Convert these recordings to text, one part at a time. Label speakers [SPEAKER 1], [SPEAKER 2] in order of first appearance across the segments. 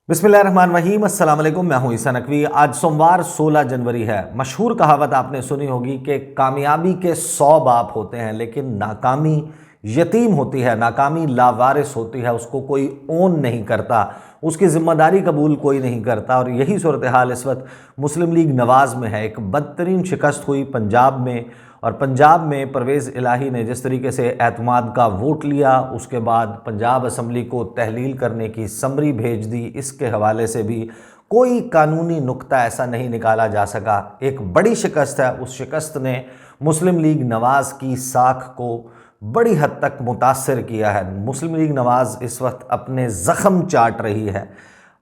[SPEAKER 1] बिस्मिल्लाहिर्रहमानिर्रहीम, अस्सलाम वालेकुम। मैं हूं ईसा नकवी। आज सोमवार 16 जनवरी है। मशहूर कहावत आपने सुनी होगी कि कामयाबी के 100 बाप होते हैं लेकिन नाकामी यतीम होती है, नाकामी लावारिस होती है, उसको कोई ओन नहीं करता, उसकी जिम्मेदारी कबूल कोई नहीं करता। और यही सूरत हाल इस वक्त मुस्लिम लीग नवाज़ में है। एक बदतरीन शिकस्त हुई पंजाब में, और पंजाब में परवेज़ इलाही ने जिस तरीके से एतमाद का वोट लिया, उसके बाद पंजाब असम्बली को तहलील करने की समरी भेज दी, इसके हवाले से भी कोई कानूनी नुक्ता ऐसा नहीं निकाला जा सका। एक बड़ी शिकस्त है। उस शिकस्त ने मुस्लिम लीग नवाज़ की साख को बड़ी हद तक मुतासर किया है। मुस्लिम लीग नवाज़ इस वक्त अपने ज़ख़म चाट रही है।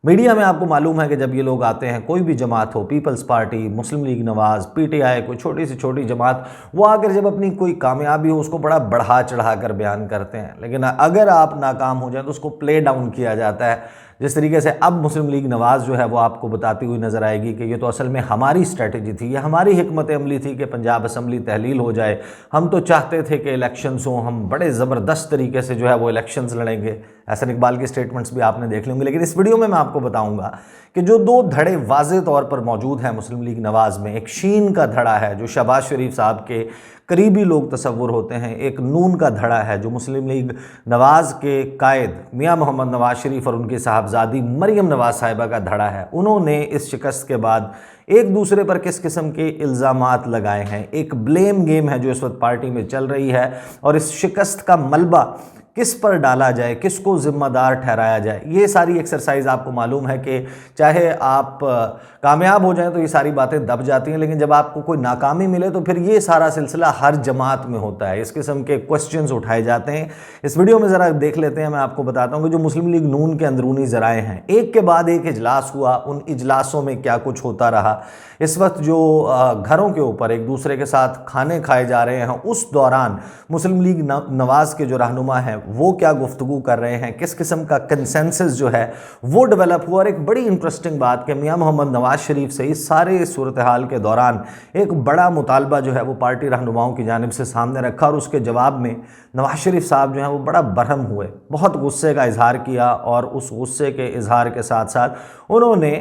[SPEAKER 1] मीडिया में आपको मालूम है कि जब ये लोग आते हैं, कोई भी जमात हो, पीपल्स पार्टी, मुस्लिम लीग नवाज़, पीटीआई, कोई छोटी से छोटी जमात, वो आकर जब अपनी कोई कामयाबी हो उसको बड़ा बढ़ा चढ़ा कर बयान करते हैं। लेकिन अगर आप नाकाम हो जाए तो उसको प्ले डाउन किया जाता है। जिस तरीके से अब मुस्लिम लीग नवाज़ जो है वो आपको बताती हुई नज़र आएगी कि ये तो असल में हमारी स्ट्रेटजी थी, ये हमारी हिकमत अमली थी कि पंजाब असम्बली तहलील हो जाए। हम तो चाहते थे कि इलेक्शंस हों, हम बड़े ज़बरदस्त तरीके से जो है वो इलेक्शंस लड़ेंगे। एहसन इकबाल की स्टेटमेंट्स भी आपने देख लेंगे। लेकिन इस वीडियो में मैं आपको बताऊंगा कि जो दो धड़े वाज़े तौर पर मौजूद हैं मुस्लिम लीग नवाज़ में, एक शीन का धड़ा है जो शहबाज शरीफ साहब के करीबी लोग तसव्वुर होते हैं, एक नून का धड़ा है जो मुस्लिम लीग नवाज़ के कायद मियाँ मोहम्मद नवाज़ शरीफ और उनकी साहबजादी मरियम नवाज़ साहिबा का धड़ा है। उन्होंने इस शिकस्त के बाद एक दूसरे पर किस किस्म के इल्ज़ामात लगाए हैं। एक ब्लेम गेम है जो इस वक्त पार्टी में चल रही है, और इस शिकस्त का मलबा किस पर डाला जाए, किसको ज़िम्मेदार ठहराया जाए, ये सारी एक्सरसाइज आपको मालूम है कि चाहे आप कामयाब हो जाएं तो ये सारी बातें दब जाती हैं, लेकिन जब आपको कोई नाकामी मिले तो फिर ये सारा सिलसिला हर जमात में होता है। इस किस्म के क्वेश्चंस उठाए जाते हैं। इस वीडियो में ज़रा देख लेते हैं। मैं आपको बताता हूँ कि जो मुस्लिम लीग नून के अंदरूनी ज़राए हैं, एक के बाद एक इजलास हुआ, उन इजलासों में क्या कुछ होता रहा। इस वक्त जो घरों के ऊपर एक दूसरे के साथ खाने खाए जा रहे हैं, उस दौरान मुस्लिम लीग नवाज़ के जो रहनुमा हैं वो क्या गुफ्तगू कर रहे हैं, किस किस्म का कंसेंसस जो है वो डेवलप हुआ। और एक बड़ी इंटरेस्टिंग बात कि मियाँ मोहम्मद नवाज़ शरीफ से इस सारे सूरत हाल के दौरान एक बड़ा मुतालबा जो है वो पार्टी रहनुमाओं की जानिब से सामने रखा, और उसके जवाब में नवाज़ शरीफ साहब जो हैं वो बड़ा बरहम हुए, बहुत गुस्से का इजहार किया, और उस गुस्से के इजहार के साथ साथ उन्होंने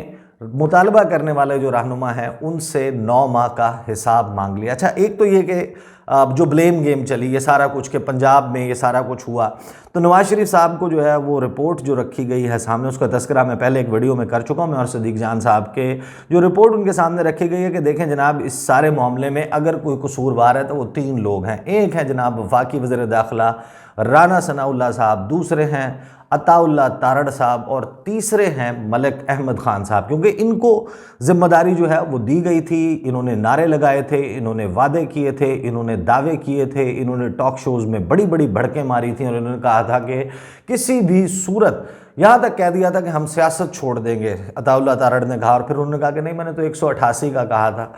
[SPEAKER 1] मुतालबा करने वाले जो रहनुमा हैं उनसे 9 माह का हिसाब मांग लिया। अच्छा, एक तो ये कि जो ब्लेम गेम चली, ये सारा कुछ कि पंजाब में ये सारा कुछ हुआ, तो नवाज़ शरीफ साहब को जो है वो रिपोर्ट जो रखी गई है सामने, उसका तस्करा मैं पहले एक वीडियो में कर चुका हूँ, मैं और सदीक जान साहब के। जो रिपोर्ट उनके सामने रखी गई है कि देखें जनाब, इस सारे मामले में अगर कोई कसूरवार है तो वो 3 लोग हैं। एक है जनाब वफाकी वज़ीर दाखिला राना सनाउल्लाह साहब, दूसरे हैं अताउल्लाह तारड़ साहब, और तीसरे हैं मलिक अहमद ख़ान साहब। क्योंकि इनको ज़िम्मेदारी जो है वो दी गई थी, इन्होंने नारे लगाए थे, इन्होंने वादे किए थे, इन्होंने दावे किए थे, इन्होंने टॉक शोज़ में बड़ी बड़ी भड़कें मारी थी, और इन्होंने कहा था कि किसी भी सूरत, यहाँ तक कह दिया था कि हम सियासत छोड़ देंगे, अताउल्लाह तारड़ ने कहा। और फिर उन्होंने कहा कि नहीं, मैंने तो 188 का कहा था।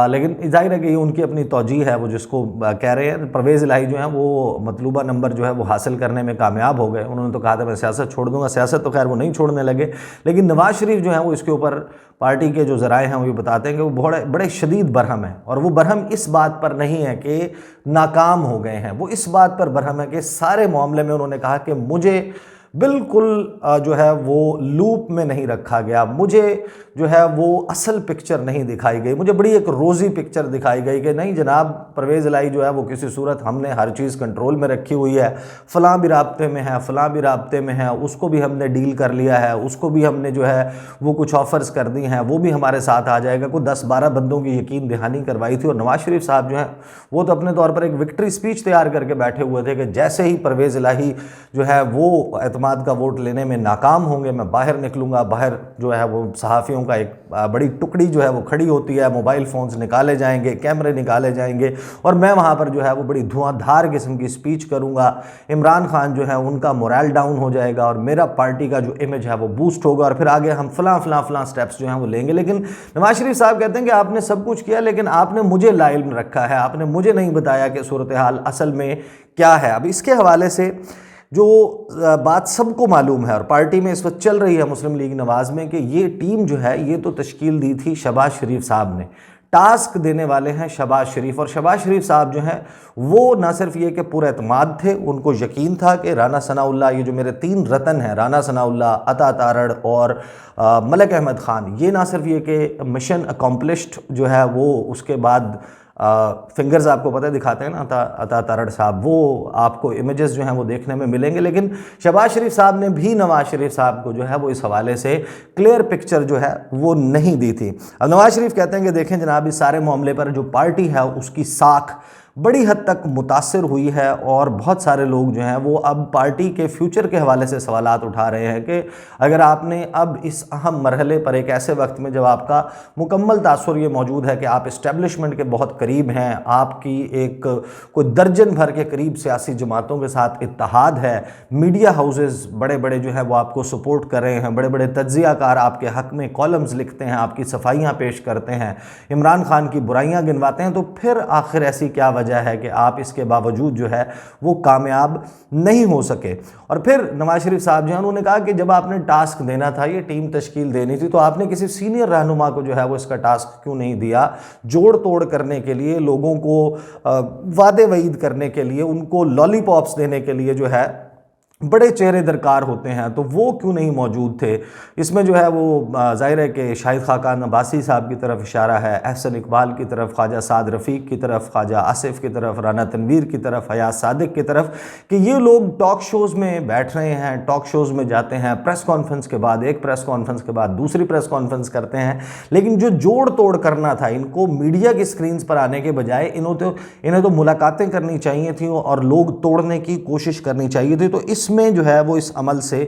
[SPEAKER 1] लेकिन जाहिर है कि ये उनकी अपनी तौजीह है, वो जिसको कह रहे हैं। परवेज़ इलाही जो है वो मतलूबा नंबर जो है वो हासिल करने में कामयाब हो गए। उन्होंने तो कहा था मैं सियासत छोड़ दूंगा। सियासत तो खैर वो नहीं छोड़ने लगे, लेकिन नवाज़ शरीफ जो है वो इसके ऊपर पार्टी के जो ज़राए हैं वो ये बताते हैं कि वो बड़े शदीद बरहम है। और वो बरहम इस बात पर नहीं है कि नाकाम हो गए हैं, वो इस बात पर बरहम है कि सारे मामले में उन्होंने कहा कि मुझे बिल्कुल जो है वो लूप में नहीं रखा गया, मुझे जो है वो असल पिक्चर नहीं दिखाई गई, मुझे बड़ी एक रोज़ी पिक्चर दिखाई गई कि नहीं जनाब, परवेज़ इलाही जो है वो किसी सूरत हमने हर चीज़ कंट्रोल में रखी हुई है, फ़लाँ भी राब्ते में है, फ़लाँ भी राब्ते में है, उसको भी हमने डील कर लिया है, उसको भी हमने जो है वो कुछ ऑफ़र्स कर दी हैं, वो भी हमारे साथ आ जाएगा। कोई 10-12 बंदों की यकीन दहानी करवाई थी। और नवाज़ शरीफ साहब जो है वो तो अपने तौर पर एक विक्ट्री स्पीच तैयार करके बैठे हुए थे कि जैसे ही परवेज़ इलाही जो है वो एतमाद का वोट लेने में नाकाम होंगे, मैं बाहर निकलूंगा। बाहर जो है वो सहाफ़ियों का एक बड़ी टुकड़ी जो है वो खड़ी होती है, मोबाइल फ़ोन्स निकाले जाएंगे, कैमरे निकाले जाएंगे, और मैं वहाँ पर जो है वो बड़ी धुआंधार किस्म की स्पीच करूँगा। इमरान खान जो है उनका मोरल डाउन हो जाएगा, और मेरा पार्टी का जो इमेज है वो बूस्ट होगा, और फिर आगे हम फ़लाँ स्टेप्स जो हैं वो लेंगे। लेकिन नवाज़ शरीफ साहब कहते हैं कि आपने सब कुछ किया, लेकिन आपने मुझे लाइल में रखा है, आपने मुझे नहीं बताया कि सूरत हाल असल में क्या है। अब इसके हवाले से जो बात सबको मालूम है और पार्टी में इस वक्त चल रही है मुस्लिम लीग नवाज़ में, कि ये टीम जो है ये तो तश्कील दी थी शहबाज शरीफ साहब ने, टास्क देने वाले हैं शहबाज शरीफ। और शहबाज शरीफ साहब जो हैं वो ना सिर्फ ये कि पूरे एतमाद थे, उनको यकीन था कि राना सनाउल्लाह, ये जो मेरे 3 रतन हैं, राना सनाउल्लाह, अता तारड़ और मलिक अहमद ख़ान, ये ना सिर्फ ये कि मिशन अकम्पलिश्ड जो है वो उसके बाद फिंगर्स आपको पता है दिखाते हैं ना अता तारड़ साहब, वो आपको इमेजेस जो हैं वो देखने में मिलेंगे, लेकिन शहबाज शरीफ साहब ने भी नवाज शरीफ साहब को जो है वो इस हवाले से क्लियर पिक्चर जो है वो नहीं दी थी। अब नवाज शरीफ कहते हैं कि देखें जनाब, इस सारे मामले पर जो पार्टी है उसकी साख बड़ी हद तक मुतासिर हुई है और बहुत सारे लोग जो हैं वो अब पार्टी के फ्यूचर के हवाले से सवालात उठा रहे हैं कि अगर आपने अब इस अहम मरहले पर एक ऐसे वक्त में जब आपका मुकम्मल तासुर ये मौजूद है कि आप इस्टेब्लिशमेंट के बहुत करीब हैं, आपकी एक कोई दर्जन भर के करीब सियासी जमातों के साथ इत्तेहाद है, मीडिया हाउसेस बड़े बड़े जो है वो आपको सपोर्ट कर रहे हैं, बड़े बड़े तज्जियाकार आपके हक़ में कॉलम्स लिखते हैं, आपकी सफाइयाँ पेश करते हैं, इमरान खान की बुराइयाँ गिनवाते हैं, तो फिर आखिर ऐसी क्या वजह है कि आप इसके बावजूद जो है वो कामयाब नहीं हो सके। और फिर नवाज शरीफ साहब जो है उन्होंने कहा कि जब आपने टास्क देना था, ये टीम तश्कील देनी थी, तो आपने किसी सीनियर रहनुमा को जो है वो इसका टास्क क्यों नहीं दिया, जोड़ तोड़ करने के लिए, लोगों को वादे वईद करने के लिए, उनको लॉलीपॉप्स देने के लिए जो है बड़े चेहरे दरकार होते हैं, तो वो क्यों नहीं मौजूद थे। इसमें जो है वो ज़ाहिर है कि शाहिद खाकान अब्बासी साहब की तरफ इशारा है, अहसन इकबाल की तरफ, ख्वाजा साद रफ़ीक की तरफ, ख्वाजा आसिफ की तरफ, राना तनवीर की तरफ, हयात सादिक की तरफ, कि ये लोग टॉक शोज़ में बैठ रहे हैं, टॉक शोज़ में जाते हैं, प्रेस कॉन्फ्रेंस के बाद एक प्रेस कॉन्फ्रेंस के बाद दूसरी प्रेस कॉन्फ्रेंस करते हैं, लेकिन जो जोड़ तोड़ करना था, इनको मीडिया की स्क्रीन्स पर आने के बजाय इन्हें तो मुलाकातें करनी चाहिए थी और लोग तोड़ने की कोशिश करनी चाहिए थी। तो इसमें जो है वो इस अमल से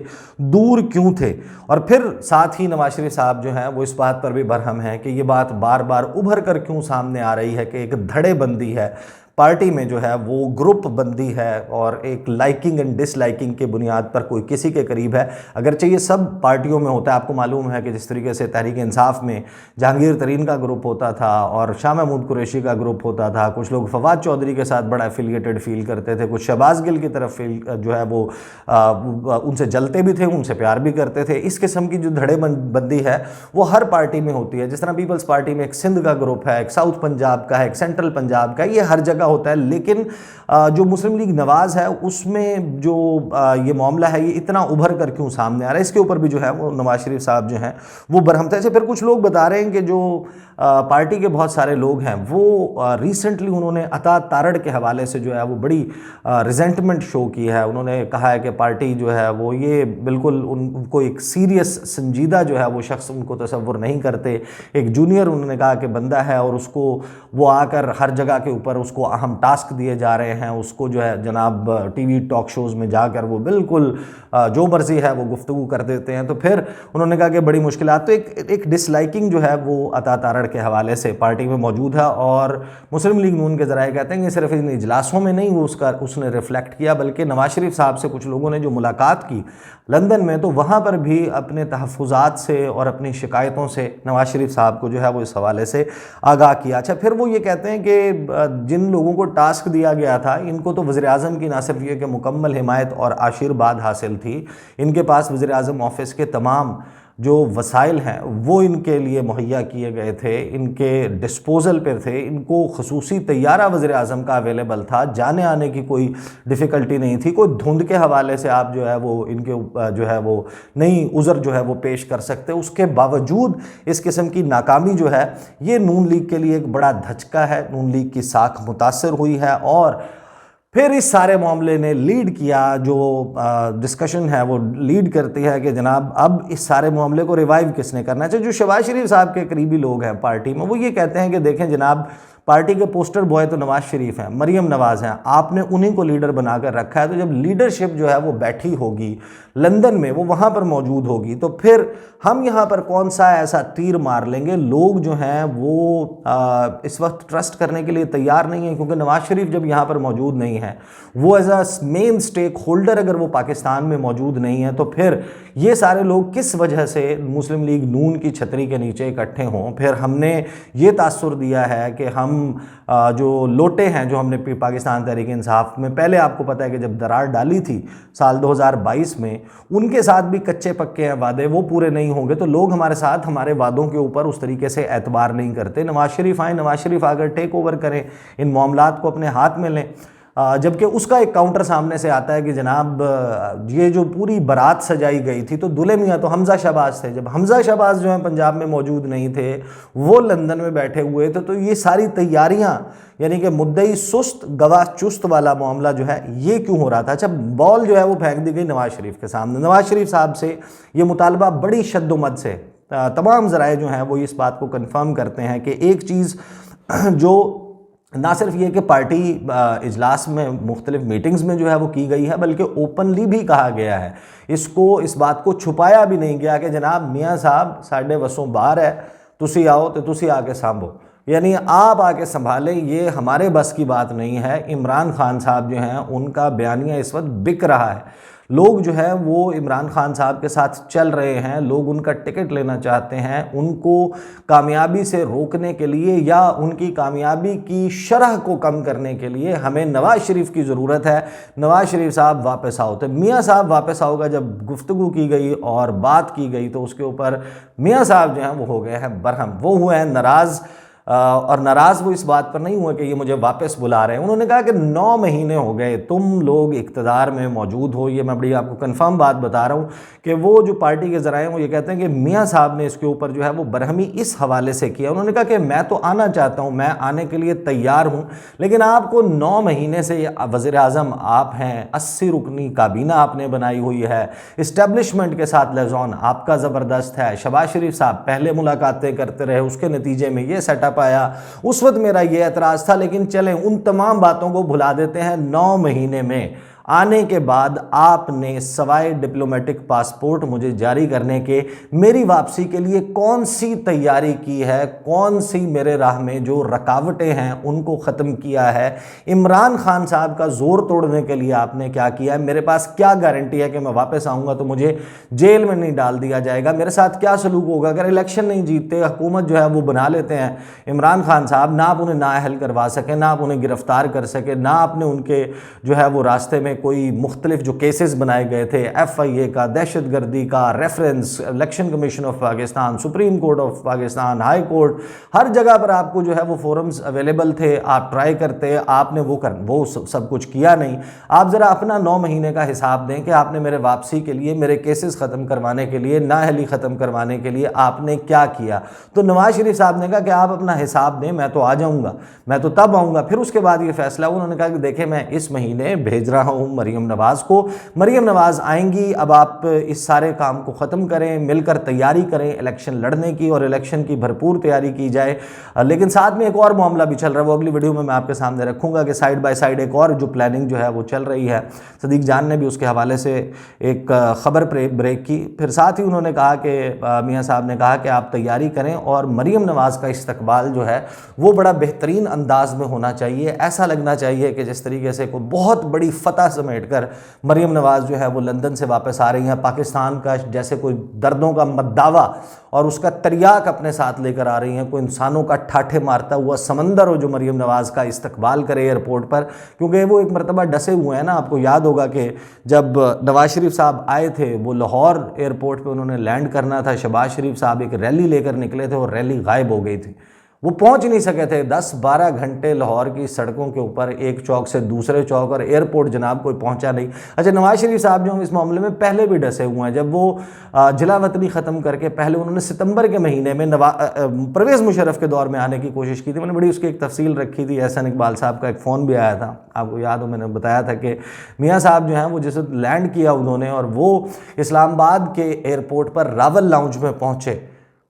[SPEAKER 1] दूर क्यों थे। और फिर साथ ही नवाज शरीफ साहब जो हैं वो इस बात पर भी बरहम है कि ये बात बार बार उभर कर क्यों सामने आ रही है कि एक धड़ेबंदी है पार्टी में, जो है वो ग्रुप बंदी है और एक लाइकिंग एंड डिसलाइकिंग के बुनियाद पर कोई किसी के करीब है। अगर चाहिए सब पार्टियों में होता है, आपको मालूम है कि जिस तरीके से तहरीक इंसाफ में जहांगीर तरीन का ग्रुप होता था और शाह महमूद कुरैशी का ग्रुप होता था, कुछ लोग फवाद चौधरी के साथ बड़ा एफिलिएटेड फील करते थे, कुछ शहबाज गिल की तरफ फील जो है वो उनसे जलते भी थे, उनसे प्यार भी करते थे। इस किस्म की जो धड़ेबंदी है वो हर पार्टी में होती है। जिस तरह पीपल्स पार्टी में एक सिंध का ग्रुप है, एक साउथ पंजाब का है, एक सेंट्रल पंजाब का है, ये हर जगह होता है। लेकिन जो मुस्लिम लीग नवाज है उसमें जो ये मामला है ये इतना उभर कर क्यों सामने आ रहा है, इसके ऊपर भी जो है वो नवाज शरीफ साहब जो हैं वो बरहम थे। फिर कुछ लोग बता रहे हैं कि जो पार्टी के बहुत सारे लोग हैं वो रिसेंटली उन्होंने अता तारड़ के हवाले से जो है वो बड़ी रिजेंटमेंट शो की है। उन्होंने कहा है कि पार्टी जो है वो ये बिल्कुल उनको एक सीरियस संजीदा जो है वो शख्स उनको तसव्वुर नहीं करते। एक जूनियर उन्होंने कहा कि बंदा है और उसको वो आकर हर जगह के ऊपर उसको अहम टास्क दिए जा रहे हैं, उसको जो है जनाब टीवी टॉक शोज़ में जाकर वो बिल्कुल जो मर्जी है वो गुफ्तगू कर देते हैं। तो फिर उन्होंने कहा कि बड़ी मुश्किलात, तो एक डिसलाइकिंग जो है वो अता तारड़ के हवाले से पार्टी में मौजूद है। और मुस्लिम लीग नून के ज़राए कहते हैं कि सिर्फ इन इजलासों में नहीं वो उसने रिफ्लेक्ट किया, बल्कि नवाज शरीफ साहब से कुछ लोगों ने जो मुलाकात की लंदन में, तो वहाँ पर भी अपने तहफ़्फ़ुज़ात से और अपनी शिकायतों से नवाज शरीफ साहब को जो है वो इस हवाले से आगाह किया। अच्छा, फिर वो ये कहते हैं कि जिन लोगों को टास्क दिया गया था इनको तो वज़ीर-ए-आज़म की ना सिर्फ ये कि मुकम्मल हिमायत और आशीर्वाद हासिल थी, इनके पास वज़ीर-ए-आज़म ऑफिस के तमाम जो वसाइल हैं वो इनके लिए मुहैया किए गए थे, इनके डिस्पोज़ल पर थे, इनको खसूसी तैयारा वज़ीर-ए-आज़म का अवेलेबल था, जाने आने की कोई डिफ़िकल्टी नहीं थी, कोई धुंध के हवाले से आप जो है वो इनके जो है वो नई उज़र जो है वो पेश कर सकते। उसके बावजूद इस किस्म की नाकामी जो है ये नून लीग के लिए एक बड़ा धचका है, नून लीग की साख मुतासर हुई है। और फिर इस सारे मामले ने लीड किया, जो डिस्कशन है वो लीड करती है कि जनाब अब इस सारे मामले को रिवाइव किसने करना चाहिए। जो शहबाज शरीफ साहब के करीबी लोग हैं पार्टी में, वो ये कहते हैं कि देखें जनाब, पार्टी के पोस्टर बॉय तो नवाज शरीफ हैं, मरीम नवाज हैं, आपने उन्हीं को लीडर बनाकर रखा है, तो जब लीडरशिप जो है वो बैठी होगी लंदन में, वो वहाँ पर मौजूद होगी, तो फिर हम यहाँ पर कौन सा ऐसा तीर मार लेंगे। लोग जो हैं वो इस वक्त ट्रस्ट करने के लिए तैयार नहीं है, क्योंकि नवाज शरीफ जब यहाँ पर मौजूद नहीं है, वो as a main stakeholder अगर वो पाकिस्तान में मौजूद नहीं है, तो फिर ये सारे लोग किस वजह से मुस्लिम लीग नून की छतरी के नीचे इकट्ठे हों। फिर हमने ये तासुर दिया है कि हम जो लोटे हैं जो हमने पाकिस्तान तहरीक इंसाफ में पहले, आपको पता है कि जब दरार डाली थी साल 2022 में, उनके साथ भी कच्चे पक्के हैं वादे, वो पूरे नहीं होंगे तो लोग हमारे साथ हमारे वादों के ऊपर उस तरीके से एतबार नहीं करते। नवाज शरीफ आए, नवाज शरीफ आकर टेक ओवर करें, इन मामलात को अपने हाथ में लें, जबकि उसका एक काउंटर सामने से आता है कि जनाब ये जो पूरी बारात सजाई गई थी तो दूल्हे मियाँ तो हमजा शहबाज थे, जब हमजा शहबाज जो है पंजाब में मौजूद नहीं थे, वो लंदन में बैठे हुए थे, तो ये सारी तैयारियां, यानी कि मुद्दई सुस्त गवाह चुस्त वाला मामला जो है ये क्यों हो रहा था। अच्छा, बॉल जो है वो फेंक दी गई नवाज शरीफ के सामने। नवाज शरीफ साहब से ये मुतालबा बड़ी शद्दोमत से, तमाम ज़राए जो हैं वो इस बात को कन्फर्म करते हैं कि एक चीज़ जो ना सिर्फ ये कि पार्टी इजलास में मुख्तलिफ मीटिंग्स में जो है वो की गई है, बल्कि ओपनली भी कहा गया है, इस बात को छुपाया भी नहीं गया कि जनाब मियाँ साहब साढ़े वसों बाहर है, तुसी आओ तो तुसी आके सांभो, यानी आप आके संभालें, ये हमारे बस की बात नहीं है। इमरान खान साहब जो हैं उनका बयानिया इस वक्त बिक रहा है, लोग जो है वो इमरान खान साहब के साथ चल रहे हैं, लोग उनका टिकट लेना चाहते हैं, उनको कामयाबी से रोकने के लिए या उनकी कामयाबी की शरह को कम करने के लिए हमें नवाज शरीफ की ज़रूरत है, नवाज शरीफ साहब वापस आओ। तो मियाँ साहब वापस आओ का जब गुफ्तगू की गई और बात की गई तो उसके ऊपर मियाँ साहब जो हैं वो हो गए हैं बरहम, वो हुए हैं नाराज़। और नाराज़ वो इस बात पर नहीं हुए कि ये मुझे वापस बुला रहे हैं, उन्होंने कहा कि 9 महीने हो गए तुम लोग इक़्तिदार में मौजूद हो। ये मैं बड़ी आपको कंफर्म बात बता रहा हूँ कि वो जो पार्टी के ज़राए हैं वो ये कहते हैं कि मियाँ साहब ने इसके ऊपर जो है वो बरहमी इस हवाले से किया। उन्होंने कहा कि मैं तो आना चाहता हूँ, मैं आने के लिए तैयार हूँ, लेकिन आपको 9 महीने से वज़ीर-ए-आज़म आप हैं, 80 रुकनी काबीना आपने बनाई हुई है, इस्टेब्लिशमेंट के साथ लेज़ॉन आपका ज़बरदस्त है, शहबाज शरीफ साहब पहले मुलाकातें करते रहे, उसके नतीजे में ये सेटअप आया, उस वक्त मेरा ये एतराज़ था, लेकिन चलें उन तमाम बातों को भुला देते हैं। 9 महीने में आने के बाद आपने सवाए डिप्लोमेटिक पासपोर्ट मुझे जारी करने के मेरी वापसी के लिए कौन सी तैयारी की है, कौन सी मेरे राह में जो रुकावटें हैं उनको ख़त्म किया है, इमरान खान साहब का ज़ोर तोड़ने के लिए आपने क्या किया है, मेरे पास क्या गारंटी है कि मैं वापस आऊँगा तो मुझे जेल में नहीं डाल दिया जाएगा, मेरे साथ क्या सलूक होगा अगर इलेक्शन नहीं जीतते, हुकूमत जो है वो बना लेते हैं इमरान खान साहब, ना आप उन्हें नाअहल करवा सके, ना आप उन्हें गिरफ्तार कर सके, ना आपने उनके जो है वो रास्ते में कोई मुख्तलिफ जो केसेस बनाए गए थे, FIA का, दहशतगर्दी का, reference, election commission of Pakistan, supreme court of Pakistan, high court, हर जगह पर आपको जो है वो फोरम्स अवेलेबल थे, आप ट्राई करते, आपने वो सब कुछ किया नहीं। आप ज़रा अपना 9 महीने का हिसाब दें कि आपने मेरे वापसी के लिए, मेरे केसेस ख़त्म करवाने के लिए, नाअहली ख़त्म करवाने के लिए आपने क्या किया। तो नवाज शरीफ साहब ने कहा कि आप अपना हिसाब दें, मैं तो आ जाऊँगा, मैं तो तब आऊँगा। फिर उसके बाद ये फैसला उन्होंने कहा कि देखें मैं इस महीने भेज रहा हूँ मरीम नवाज़ को, मरीम नवाज़ आएंगी, अब आप इस सारे काम को ख़त्म करें, मिलकर तैयारी करें इलेक्शन लड़ने की और इलेक्शन की भरपूर तैयारी की जाए। लेकिन साथ में एक और मामला भी चल रहा है, वो अगली वीडियो में मैं आपके सामने रखूंगा कि साइड बाय साइड एक और जो प्लानिंग जो है वो चल रही है। सदीक जान ने भी उसके हवाले से एक ख़बर ब्रेक की। फिर साथ ही उन्होंने कहा कि मियाँ साहब ने कहा कि आप तैयारी करें और मरीम नवाज़ का इस्तकबाल जो है वो बड़ा बेहतरीन अंदाज में होना चाहिए, ऐसा लगना चाहिए कि जिस तरीके से कोई बहुत बड़ी फतह समेट कर मरीम नवाज़ जो है वो लंदन से वापस आ रही हैं, पाकिस्तान का जैसे कोई दर्दों का मद्दावा और उसका तरियाक अपने साथ लेकर आ रही हैं, कोई इंसानों का ठाठे मारता हुआ समंदर हो जो मरीम नवाज़ का इस्तकबाल करे एयरपोर्ट पर, क्योंकि वो एक मरतबा डसे हुए हैं ना। आपको याद होगा कि जब नवाज शरीफ साहब आए थे वो लाहौर एयरपोर्ट पर उन्होंने लैंड करना था, शहबाज शरीफ साहब एक रैली लेकर निकले थे और रैली गायब हो गई थी, वो पहुंच नहीं सके थे। 10-12 घंटे लाहौर की सड़कों के ऊपर एक चौक से दूसरे चौक, और एयरपोर्ट जनाब कोई पहुंचा नहीं। अच्छा, नवाज शरीफ साहब जो इस मामले में पहले भी डसे हुए हैं, जब वो जिला वतनी ख़त्म करके पहले उन्होंने सितंबर के महीने में परवेज़ मुशर्रफ के दौर में आने की कोशिश की थी, मैंने बड़ी उसकी एक तफसील रखी थी। एहसन इकबाल साहब का एक फ़ोन भी आया था, आपको याद हो, मैंने बताया था कि मियाँ साहब जो हैं वो जिस वक्त लैंड किया उन्होंने और वो इस्लामाबाद के एयरपोर्ट पर रावल लाउंज में पहुँचे,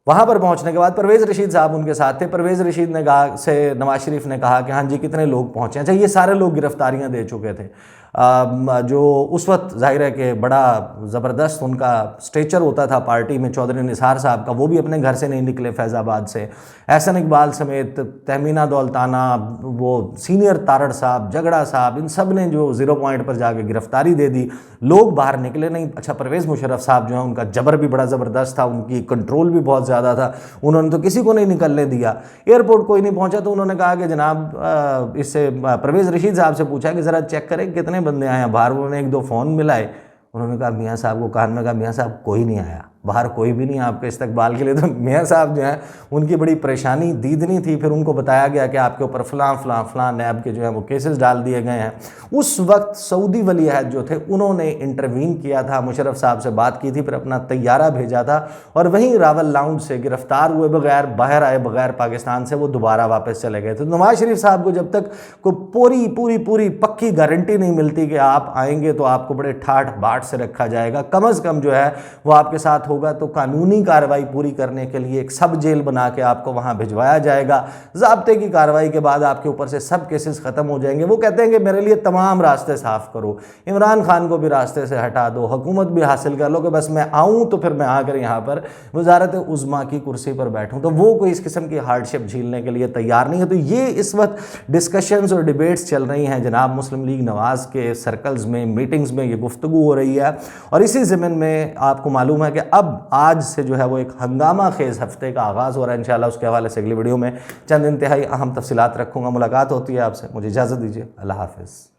[SPEAKER 1] वहाँ पर पहुँचने के बाद परवेज़ रशीद साहब उनके साथ थे। परवेज़ रशीद ने कहा से नवाज शरीफ ने कहा कि हाँ जी कितने लोग पहुँचे। अच्छा, ये सारे लोग गिरफ्तारियाँ दे चुके थे। जो उस वक्त जाहिर है कि बड़ा ज़बरदस्त उनका स्टेचर होता था पार्टी में, चौधरी निसार साहब का, वो भी अपने घर से नहीं निकले फैज़ाबाद से। एहसन इकबाल समेत तहमीना दौलताना, वो सीनियर तारड़ साहब, झगड़ा साहब, इन सब ने जो 0 पॉइंट पर जाके गिरफ्तारी दे दी, लोग बाहर निकले नहीं। अच्छा, परवेज़ मुशर्रफ साहब जो है उनका जबर भी बड़ा ज़बरदस्त था, उनकी कंट्रोल भी बहुत ज़्यादा था, उन्होंने तो किसी को नहीं निकलने दिया। एयरपोर्ट कोई नहीं पहुंचा तो उन्होंने कहा कि जनाब, इससे परवेज़ रशीद साहब से पूछा कि ज़रा चेक करें कितने बंदे आए हैं बाहर। उन्होंने 1-2 फ़ोन मिलाए, उन्होंने कहा मियाँ साहब को कान में कहा मियाँ साहब कोई नहीं आया, बाहर कोई भी नहीं आपके इस्तकबाल के लिए। तो मियाँ साहब जो हैं उनकी बड़ी परेशानी दीदनी थी। फिर उनको बताया गया कि आपके ऊपर फ़लाँ नैब के जो है वो केसेस डाल दिए गए हैं। उस वक्त सऊदी वली अहद जो थे उन्होंने इंटरवीन किया था, मुशर्रफ साहब से बात की थी, फिर अपना तैयारा भेजा था और वहीं रावल लाउंज से गिरफ्तार हुए बगैर, बाहर आए बगैर पाकिस्तान से वो दोबारा वापस चले गए थे। नवाज शरीफ साहब को जब तक कोई पूरी पक्की गारंटी नहीं मिलती कि आप आएंगे तो आपको बड़े ठाठ बाट से रखा जाएगा, कम अज़ कम जो है वो आपके साथ होगा तो कानूनी कार्रवाई पूरी करने के लिए एक सब जेल बना के आपको वहां भिजवाया जाएगा। ज़ाब्ते की कार्रवाई के बाद आपके ऊपर से सब केसेस ख़त्म हो जाएंगे। वो कहते हैं कि मेरे लिए तमाम रास्ते साफ़ करो, इमरान खान को भी रास्ते से हटा दो, हुकूमत भी हासिल कर लो कि बस मैं आऊँ तो फिर मैं आकर यहाँ पर वजारत उज़्मा की कुर्सी पर बैठूँ। तो वो कोई इस किस्म की हार्डशिप झेलने के लिए तैयार नहीं है। तो ये इस वक्त डिस्कशंस और डिबेट्स चल रही हैं जनाब मुस्लिम लीग नवाज़ के सर्कल्स में, मीटिंग्स में ये गुफ्तगू हो रही है। और इसी ज़मीन में आपको मालूम है कि अब आज से जो है वो एक हंगामा खेज़ हफ्ते का आगाज़ हो रहा है। इंशाल्लाह उसके हवाले से अगली वीडियो में चंद इंतहाई अहम तफसीलात रखूँगा। मुलाकात होती है आपसे, मुझे इजाज़त दीजिए, अल्लाह हाफ़िज़।